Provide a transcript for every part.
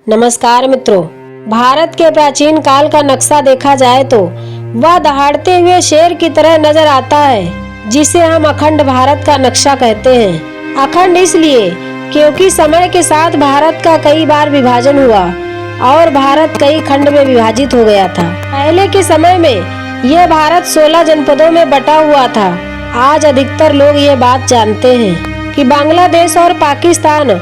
नमस्कार मित्रों, भारत के प्राचीन काल का नक्शा देखा जाए तो वह दहाड़ते हुए शेर की तरह नजर आता है, जिसे हम अखंड भारत का नक्शा कहते हैं। अखंड इसलिए क्योंकि समय के साथ भारत का कई बार विभाजन हुआ और भारत कई खंड में विभाजित हो गया था। पहले के समय में यह भारत 16 जनपदों में बटा हुआ था। आज अधिकतर लोग ये बात जानते हैं कि बांग्लादेश और पाकिस्तान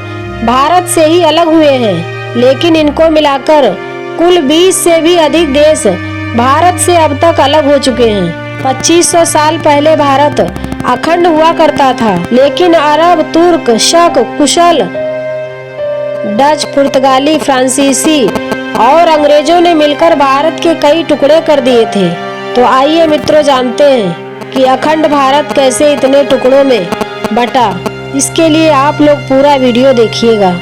भारत से ही अलग हुए हैं, लेकिन इनको मिलाकर कुल 20 से भी अधिक देश भारत से अब तक अलग हो चुके हैं। 2500 साल पहले भारत अखंड हुआ करता था, लेकिन अरब, तुर्क, शक, कुशल, डच, पुर्तगाली, फ्रांसीसी और अंग्रेजों ने मिलकर भारत के कई टुकड़े कर दिए थे। तो आइए मित्रों, जानते हैं कि अखंड भारत कैसे इतने टुकड़ों में बटा। इसके लिए आप लोग पूरा वीडियो देखिएगा।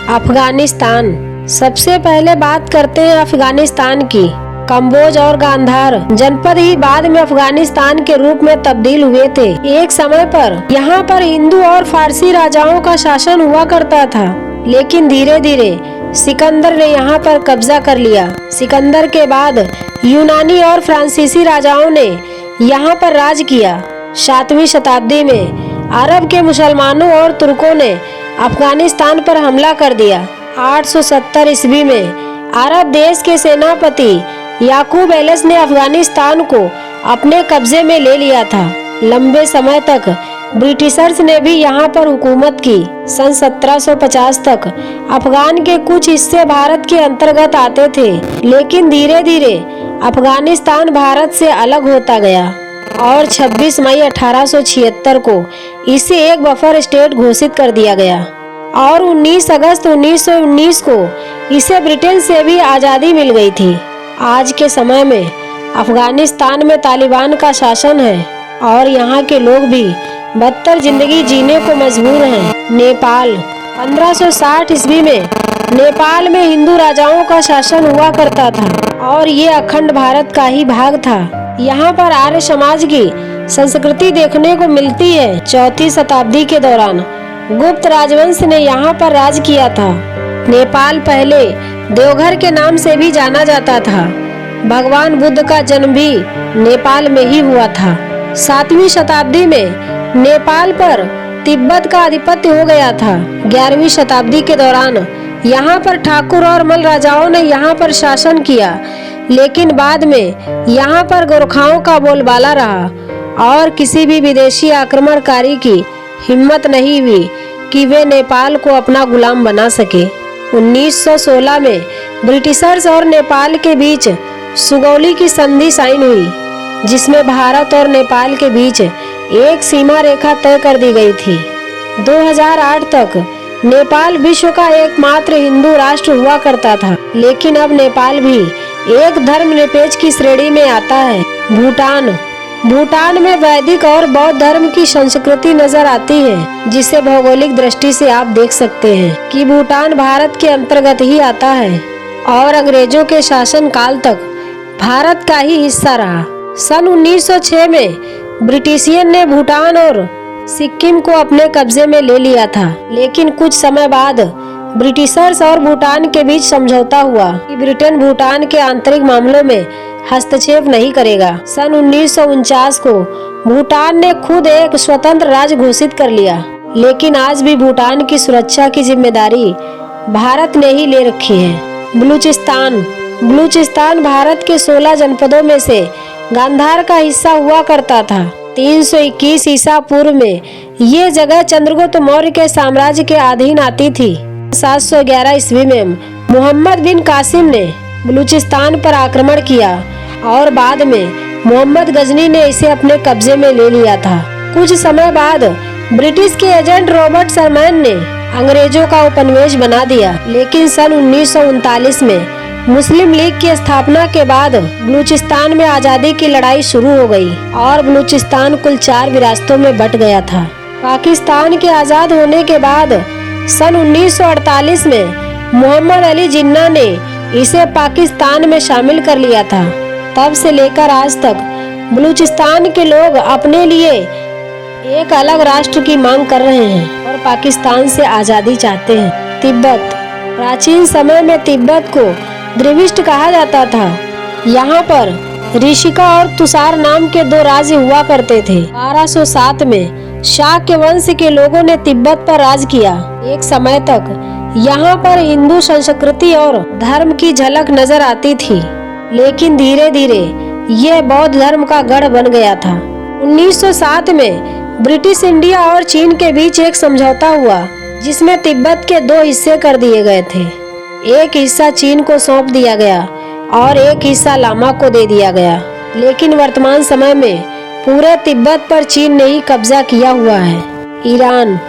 अफगानिस्तान। सबसे पहले बात करते हैं अफगानिस्तान की। कम्बोज और गांधार जनपद ही बाद में अफगानिस्तान के रूप में तब्दील हुए थे। एक समय पर यहाँ पर हिंदू और फारसी राजाओं का शासन हुआ करता था, लेकिन धीरे धीरे सिकंदर ने यहाँ पर कब्जा कर लिया। सिकंदर के बाद यूनानी और फ्रांसीसी राजाओं ने यहाँ पर राज किया। 7वीं शताब्दी में अरब के मुसलमानों और तुर्कों ने अफगानिस्तान पर हमला कर दिया। 870 ईस्वी में अरब देश के सेनापति याकूब एलिस ने अफगानिस्तान को अपने कब्जे में ले लिया था। लंबे समय तक ब्रिटिशर्स ने भी यहाँ पर हुकूमत की। सन 1750 तक अफगान के कुछ हिस्से भारत के अंतर्गत आते थे, लेकिन धीरे धीरे अफगानिस्तान भारत से अलग होता गया और 26 मई 1876 को इसे एक बफर स्टेट घोषित कर दिया गया और 19 अगस्त 1919 को इसे ब्रिटेन से भी आज़ादी मिल गई थी। आज के समय में अफगानिस्तान में तालिबान का शासन है और यहाँ के लोग भी बदतर जिंदगी जीने को मजबूर हैं। नेपाल। 1560 ईस्वी में नेपाल में हिंदू राजाओं का शासन हुआ करता था और ये अखंड भारत का ही भाग था। यहाँ पर आर्य समाज की संस्कृति देखने को मिलती है। 4वीं शताब्दी के दौरान गुप्त राजवंश ने यहाँ पर राज किया था। नेपाल पहले देवघर के नाम से भी जाना जाता था। भगवान बुद्ध का जन्म भी नेपाल में ही हुआ था। 7वीं शताब्दी में नेपाल पर तिब्बत का आधिपत्य हो गया था। 11वीं शताब्दी के दौरान यहाँ पर ठाकुर और मल राजाओं ने यहाँ पर शासन किया, लेकिन बाद में यहाँ पर गोरखाओं का बोलबाला रहा और किसी भी विदेशी आक्रमणकारी की हिम्मत नहीं हुई कि वे नेपाल को अपना गुलाम बना सके। 1916 में ब्रिटिशर्स और नेपाल के बीच सुगौली की संधि साइन हुई, जिसमें भारत और नेपाल के बीच एक सीमा रेखा तय कर दी गई थी। 2008 तक नेपाल विश्व का एकमात्र हिंदू राष्ट्र हुआ करता था, लेकिन अब नेपाल भी एक धर्मनिरपेक्ष की श्रेणी में आता है। भूटान में वैदिक और बौद्ध धर्म की संस्कृति नजर आती है, जिसे भौगोलिक दृष्टि से आप देख सकते हैं कि भूटान भारत के अंतर्गत ही आता है और अंग्रेजों के शासन काल तक भारत का ही हिस्सा रहा। सन 1906 में ब्रिटिशियन ने भूटान और सिक्किम को अपने कब्जे में ले लिया था, लेकिन कुछ समय बाद ब्रिटिशर्स और भूटान के बीच समझौता हुआ कि ब्रिटेन भूटान के आंतरिक मामलों में हस्तक्षेप नहीं करेगा। सन 1949 को भूटान ने खुद एक स्वतंत्र राज्य घोषित कर लिया, लेकिन आज भी भूटान की सुरक्षा की जिम्मेदारी भारत ने ही ले रखी है। बलूचिस्तान भारत के 16 जनपदों में से गांधार का हिस्सा हुआ करता था। 321 ईसा पूर्व में ये जगह चंद्रगुप्त मौर्य के साम्राज्य के अधीन आती थी। 711 ईस्वी में मोहम्मद बिन कासिम ने बलूचिस्तान पर आक्रमण किया और बाद में मोहम्मद गजनी ने इसे अपने कब्जे में ले लिया था। कुछ समय बाद ब्रिटिश के एजेंट रॉबर्ट शर्मैन ने अंग्रेजों का उपनिवेश बना दिया, लेकिन सन 1939 में मुस्लिम लीग की स्थापना के बाद बलूचिस्तान में आज़ादी की लड़ाई शुरू हो गई और बलूचिस्तान कुल 4 विरासतों में बट गया था। पाकिस्तान के आज़ाद होने के बाद सन 1948 में मोहम्मद अली जिन्ना ने इसे पाकिस्तान में शामिल कर लिया था। तब से लेकर आज तक बलूचिस्तान के लोग अपने लिए एक अलग राष्ट्र की मांग कर रहे हैं और पाकिस्तान से आज़ादी चाहते हैं। तिब्बत। प्राचीन समय में तिब्बत को द्रविड़ कहा जाता था। यहाँ पर ऋषिका और तुषार नाम के दो राज्य हुआ करते थे। 1207 में शाक्य वंश के लोगों ने तिब्बत पर राज किया। एक समय तक यहाँ पर हिंदू संस्कृति और धर्म की झलक नजर आती थी, लेकिन धीरे धीरे यह बौद्ध धर्म का गढ़ बन गया था। 1907 में ब्रिटिश इंडिया और चीन के बीच एक समझौता हुआ, जिसमें तिब्बत के दो हिस्से कर दिए गए थे। एक हिस्सा चीन को सौंप दिया गया और एक हिस्सा लामा को दे दिया गया। लेकिन वर्तमान समय में पूरे तिब्बत पर चीन ने ही कब्जा किया हुआ है। ईरान,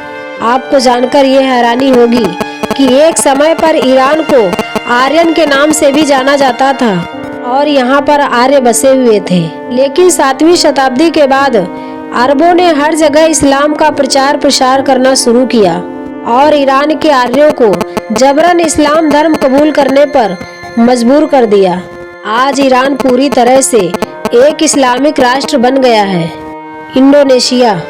आपको जानकर ये हैरानी होगी कि एक समय पर ईरान को आर्यन के नाम से भी जाना जाता था और यहाँ पर आर्य बसे हुए थे। लेकिन 7वीं शताब्दी के बाद अरबों ने हर जगह इस्लाम का प्रचार प्रसार करना शुरू किया और ईरान के आर्यों को जबरन इस्लाम धर्म कबूल करने पर मजबूर कर दिया। आज ईरान पूरी तरह से एक इस्लामिक राष्ट्र बन गया है। इंडोनेशिया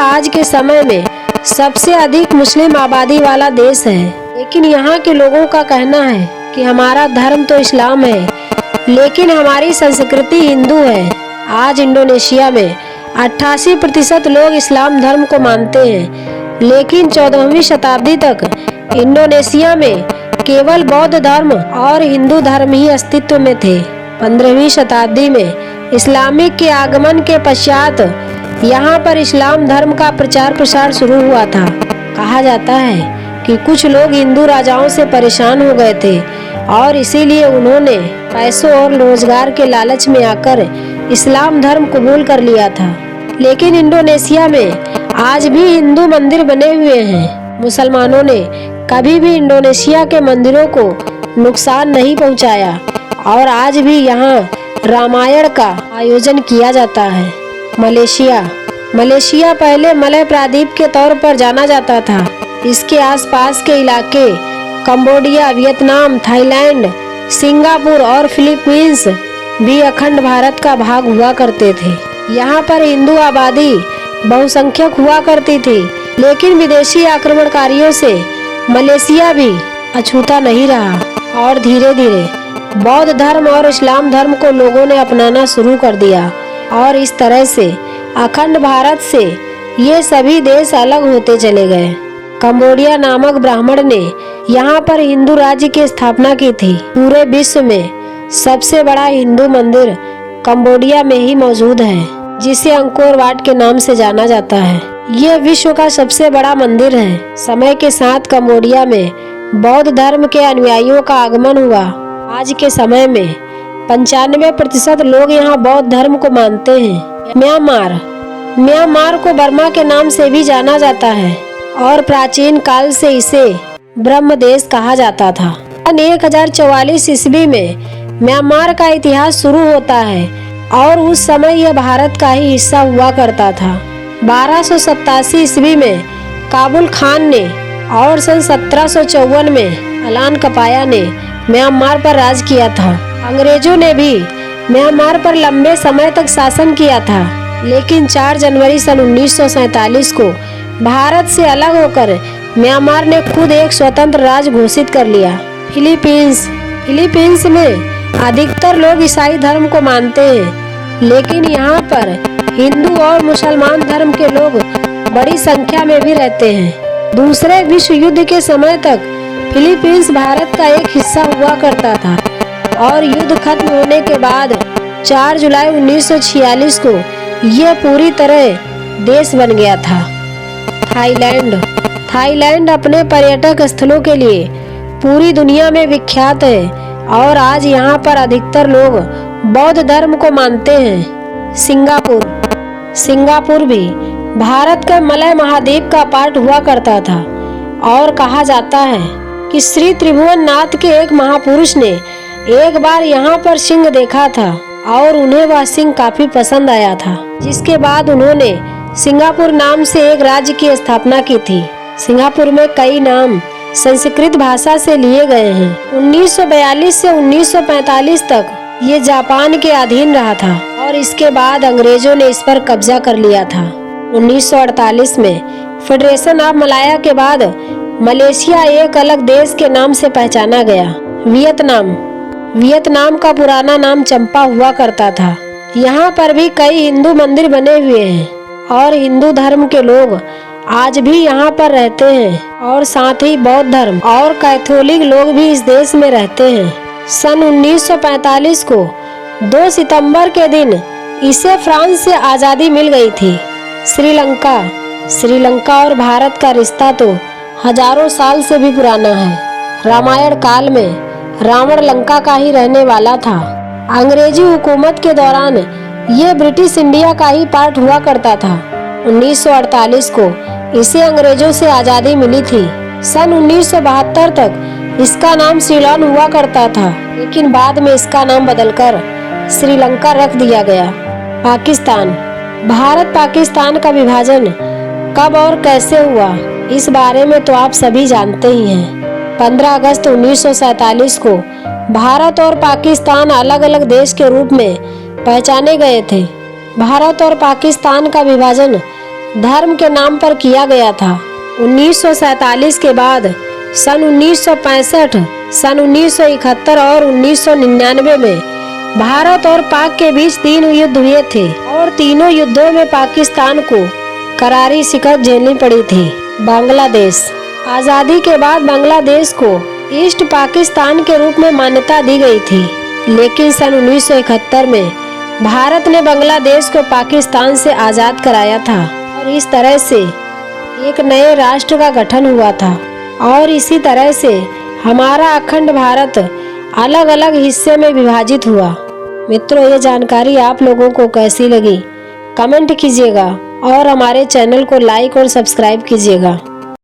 आज के समय में सबसे अधिक मुस्लिम आबादी वाला देश है। लेकिन यहाँ के लोगों का कहना है कि हमारा धर्म तो इस्लाम है, लेकिन हमारी संस्कृति हिंदू है। आज इंडोनेशिया में 88% लोग इस्लाम धर्म को मानते हैं, लेकिन 14वीं शताब्दी तक इंडोनेशिया में केवल बौद्ध धर्म और हिंदू धर्म ही अस्तित्व में थे। 15वीं शताब्दी में इस्लामिक के आगमन के पश्चात यहाँ पर इस्लाम धर्म का प्रचार प्रसार शुरू हुआ था। कहा जाता है कि कुछ लोग हिंदू राजाओं से परेशान हो गए थे और इसीलिए उन्होंने पैसों और रोजगार के लालच में आकर इस्लाम धर्म कबूल कर लिया था। लेकिन इंडोनेशिया में आज भी हिंदू मंदिर बने हुए हैं। मुसलमानों ने कभी भी इंडोनेशिया के मंदिरों को नुकसान नहीं पहुंचाया और आज भी यहाँ रामायण का आयोजन किया जाता है। मलेशिया पहले मलय प्रायद्वीप के तौर पर जाना जाता था। इसके आसपास के इलाके कंबोडिया, वियतनाम, थाईलैंड, सिंगापुर और फिलीपींस भी अखंड भारत का भाग हुआ करते थे। यहाँ पर हिंदू आबादी बहुसंख्यक हुआ करती थी, लेकिन विदेशी आक्रमणकारियों से मलेशिया भी अछूता नहीं रहा और धीरे धीरे बौद्ध धर्म और इस्लाम धर्म को लोगों ने अपनाना शुरू कर दिया और इस तरह से अखंड भारत से ये सभी देश अलग होते चले गए। कंबोडिया नामक ब्राह्मण ने यहाँ पर हिंदू राज्य की स्थापना की थी। पूरे विश्व में सबसे बड़ा हिंदू मंदिर कंबोडिया में ही मौजूद है, जिसे अंकोर वाट के नाम से जाना जाता है। ये विश्व का सबसे बड़ा मंदिर है। समय के साथ कंबोडिया में बौद्ध धर्म के अनुयायियों का आगमन हुआ। आज के समय में 95% लोग यहाँ बौद्ध धर्म को मानते हैं। म्यांमार को बर्मा के नाम से भी जाना जाता है और प्राचीन काल से इसे ब्रह्म देश कहा जाता था। 1044 ईस्वी में म्यांमार का इतिहास शुरू होता है और उस समय यह भारत का ही हिस्सा हुआ करता था। 1287 ईस्वी में काबुल खान ने और सन 1754 में अलान कपाया ने म्यांमार पर राज किया था। अंग्रेजों ने भी म्यांमार पर लंबे समय तक शासन किया था, लेकिन 4 जनवरी सन 1947 को भारत से अलग होकर म्यांमार ने खुद एक स्वतंत्र राज्य घोषित कर लिया। फिलीपींस में अधिकतर लोग ईसाई धर्म को मानते हैं, लेकिन यहाँ पर हिंदू और मुसलमान धर्म के लोग बड़ी संख्या में भी रहते हैं। दूसरे विश्व युद्ध के समय तक फिलीपींस भारत का एक हिस्सा हुआ करता था और युद्ध खत्म होने के बाद 4 जुलाई 1946 को यह पूरी तरह देश बन गया था। थाईलैंड अपने पर्यटक स्थलों के लिए पूरी दुनिया में विख्यात है और आज यहाँ पर अधिकतर लोग बौद्ध धर्म को मानते हैं। सिंगापुर भी भारत के मलय महाद्वीप का पार्ट हुआ करता था और कहा जाता है कि श्री त्रिभुवन नाथ के एक महापुरुष ने एक बार यहाँ पर सिंह देखा था और उन्हें वह सिंह काफी पसंद आया था, जिसके बाद उन्होंने सिंगापुर नाम से एक राज्य की स्थापना की थी। सिंगापुर में कई नाम संस्कृत भाषा से लिए गए हैं। 1942 से 1945 तक ये जापान के अधीन रहा था और इसके बाद अंग्रेजों ने इस पर कब्जा कर लिया था। 1948 में फेडरेशन ऑफ मलाया के बाद मलेशिया एक अलग देश के नाम से पहचाना गया। वियतनाम का पुराना नाम चंपा हुआ करता था। यहाँ पर भी कई हिंदू मंदिर बने हुए हैं और हिंदू धर्म के लोग आज भी यहाँ पर रहते हैं और साथ ही बौद्ध धर्म और कैथोलिक लोग भी इस देश में रहते हैं। सन 1945 को 2 सितंबर के दिन इसे फ्रांस से आज़ादी मिल गई थी। श्रीलंका और भारत का रिश्ता तो हजारों साल से भी पुराना है। रामायण काल में रावण लंका का ही रहने वाला था। अंग्रेजी हुकूमत के दौरान ये ब्रिटिश इंडिया का ही पार्ट हुआ करता था। 1948 को इसे अंग्रेजों से आज़ादी मिली थी। सन 1972 तक इसका नाम सीलोन हुआ करता था, लेकिन बाद में इसका नाम बदलकर श्रीलंका रख दिया गया। पाकिस्तान। भारत पाकिस्तान का विभाजन कब और कैसे हुआ, इस बारे में तो आप सभी जानते ही हैं। 15 अगस्त 1947 को भारत और पाकिस्तान अलग अलग देश के रूप में पहचाने गए थे। भारत और पाकिस्तान का विभाजन धर्म के नाम पर किया गया था। 1947 के बाद सन 1965, सन 1971 और 1999 में भारत और पाक के बीच 3 युद्ध हुए थे और तीनों युद्धों में पाकिस्तान को करारी शिकस्त झेलनी पड़ी थी। बांग्लादेश। आज़ादी के बाद बांग्लादेश को ईस्ट पाकिस्तान के रूप में मान्यता दी गई थी, लेकिन सन 1971 में भारत ने बांग्लादेश को पाकिस्तान से आज़ाद कराया था और इस तरह से एक नए राष्ट्र का गठन हुआ था और इसी तरह से हमारा अखंड भारत अलग अलग हिस्से में विभाजित हुआ। मित्रों, ये जानकारी आप लोगों को कैसी लगी कमेंट कीजिएगा और हमारे चैनल को लाइक और सब्सक्राइब कीजिएगा।